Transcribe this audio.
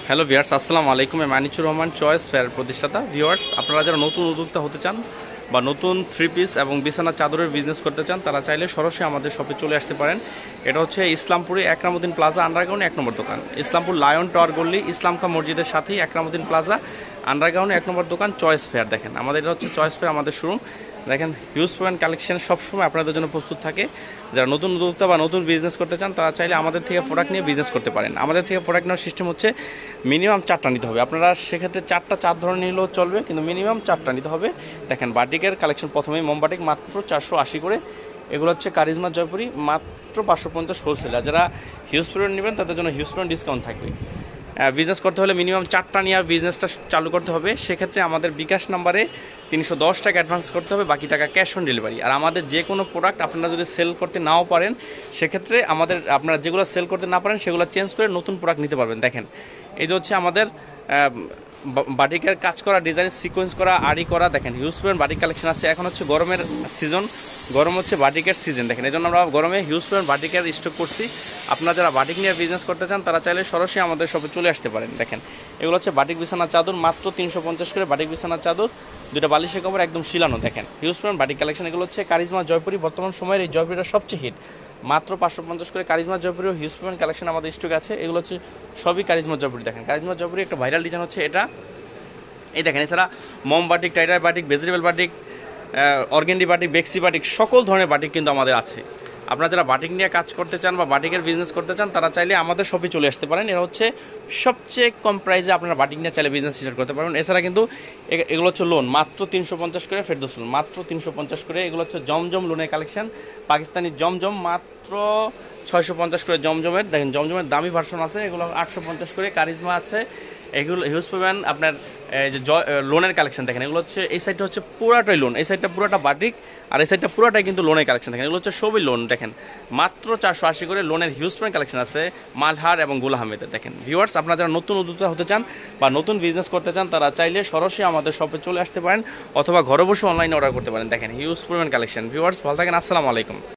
Hello viewers, আসসালামু আলাইকুম। আমি মানিচুর রহমান, চয়েস ফেয়ার প্রতিষ্ঠাতা। ভিউয়ার্স, আপনারা যারা নতুন উদ্যোক্তা হতে চান বা নতুন থ্রি পিস এবং বিছানা চাদরের বিজনেস করতে চান, তারা চাইলে সরাসরি আমাদের শপে চলে আসতে পারেন। এটা হচ্ছে ইসলামপুরে একরামুদ্দিন প্লাজা আন্ডারগ্রাউন্ড 1 নম্বর দোকান। ইসলামপুর লায়ন টাওয়ার গল্লি ইসলামকা মসজিদের সাথেই একরামুদ্দিন প্লাজা আন্ডারগ্রাউন্ড 1 নম্বর দোকান, চয়েস ফেয়ার। দেখেন আমাদের এটা হচ্ছে চয়েস ফেয়ার, আমাদের শোরুম। দেখেন হিউজ পরিমাণ কালেকশন সবসময় আপনাদের জন্য প্রস্তুত থাকে। যারা নতুন উদ্যোক্তা বা নতুন বিজনেস করতে চান, তারা চাইলে আমাদের থেকে প্রোডাক্ট নিয়ে বিজনেস করতে পারেন। আমাদের থেকে প্রোডাক্ট নেওয়ার সিস্টেম হচ্ছে মিনিমাম 4টা নিতে হবে। আপনারা সেক্ষেত্রে 4টা 4 ধরনের নিলেও চলবে, কিন্তু মিনিমাম 4টা নিতে হবে। দেখেন বাটিকের কালেকশন, প্রথমেই মোমবাটিক মাত্র 480 করে। এগুলো হচ্ছে কারিজমা জয়পুরি মাত্র 550 হোলসেলার। যারা হিউজ পরিমাণ নেবেন তাদের জন্য হিউজ পরিমাণ ডিসকাউন্ট থাকবে। বিজনেস করতে হলে মিনিমাম 4টা নিয়ে বিজনেসটা চালু করতে হবে। সেক্ষেত্রে আমাদের বিকাশ নাম্বারে 310 টাকা অ্যাডভান্স করতে হবে, বাকি টাকা ক্যাশ অন ডেলিভারি। আর আমাদের যে কোনো প্রোডাক্ট আপনারা যদি সেল করতে নাও পারেন, সেক্ষেত্রে আপনারা যেগুলো সেল করতে না পারেন সেগুলো চেঞ্জ করে নতুন প্রোডাক্ট নিতে পারবেন। দেখেন এই যে হচ্ছে আমাদের বাটিকের কাজ করা, ডিজাইন সিকোয়েন্স করা, আড়ি করা। দেখেন হিউজ পরিমাণ বাটিক কালেকশন আছে। এখন হচ্ছে গরমের সিজন, গরম হচ্ছে বাটিকের সিজন। দেখেন এই জন্য আমরা গরমে হিউজ পরিমাণ বাটিকের স্টক করছি। আপনারা যারা বাটিক নিয়ে বিজনেস করতে চান, তারা চাইলে সরাসরি আমাদের শপে চলে আসতে পারেন। দেখেন এগুলো হচ্ছে বাটিক বিছানা চাদর, মাত্র 350 করে বাটিক বিছানা চাদর, 2টা বালিশের কভার একদম শিলানো। দেখেন হিউজ পরিমাণ বাটিক কালেকশন। এগুলো হচ্ছে কারিজমা জয়পুরি, বর্তমান সময়ের এই জয়পুরিটা সবচেয়ে হিট। মাত্র 550 করে কারিজমা জয়পুরি হিউজ পরিমাণ কালেকশন আমাদের স্টক আছে। এগুলো হচ্ছে সবই কারিজমা জয়পুরি। দেখেন কারিজমা জয়পুরি একটা ভাইরাল ডিজাইন হচ্ছে এটা। এই দেখেন এছাড়া মম বাটিক, টাইডার batik, vegetable batik, organdy batik, বেক্সি বাটিক, সকল ধরনের বাটিক কিন্তু আমাদের আছে। আপনারা যারা বাটিক নিয়ে কাজ করতে চান বা বাটিকের বিজনেস করতে চান, তারা চাইলে আমাদের শপে চলে আসতে পারেন। এরা হচ্ছে সবচেয়ে কম প্রাইসে আপনারা বাটিক নিয়ে চাইলে বিজনেস স্টার্ট করতে পারবেন। এছাড়া কিন্তু এগুলো হচ্ছে লোন, মাত্র 350 করে। ফেরদৌস লোন মাত্র 350 করে। এগুলো হচ্ছে জমজম লোনের কালেকশন, পাকিস্তানি জমজম মাত্র 650 করে জমজমের। দেখেন জমজমের দামি ভার্সন আছে, এগুলো 850 করে। কারিজমা আছে, এগুলো হিউজ পরিমাণ আপনার যে লোনের কালেকশন। দেখেন এগুলো হচ্ছে এই সাইডটা হচ্ছে পুরাটাই লোন, এই সাইডটা পুরাটা বাটিক, আর এই সাইডটা পুরাটাই কিন্তু লোনের কালেকশন। দেখেন এগুলো হচ্ছে সবই লোন। দেখেন মাত্র 480 করে লোনের হিউজ পরিমাণ কালেকশন আছে মালহার এবং গুল আহমেদের। দেখেন ভিউয়ার্স, আপনারা যারা নতুন উদ্যোক্তা হতে চান বা নতুন বিজনেস করতে চান, তারা চাইলে সরাসরি আমাদের শপে চলে আসতে পারেন, অথবা ঘরে বসে অনলাইনে অর্ডার করতে পারেন। দেখেন হিউজ পরিমাণ কালেকশন। ভিউয়ার্স ভালো থাকেন, আসসালামু আলাইকুম।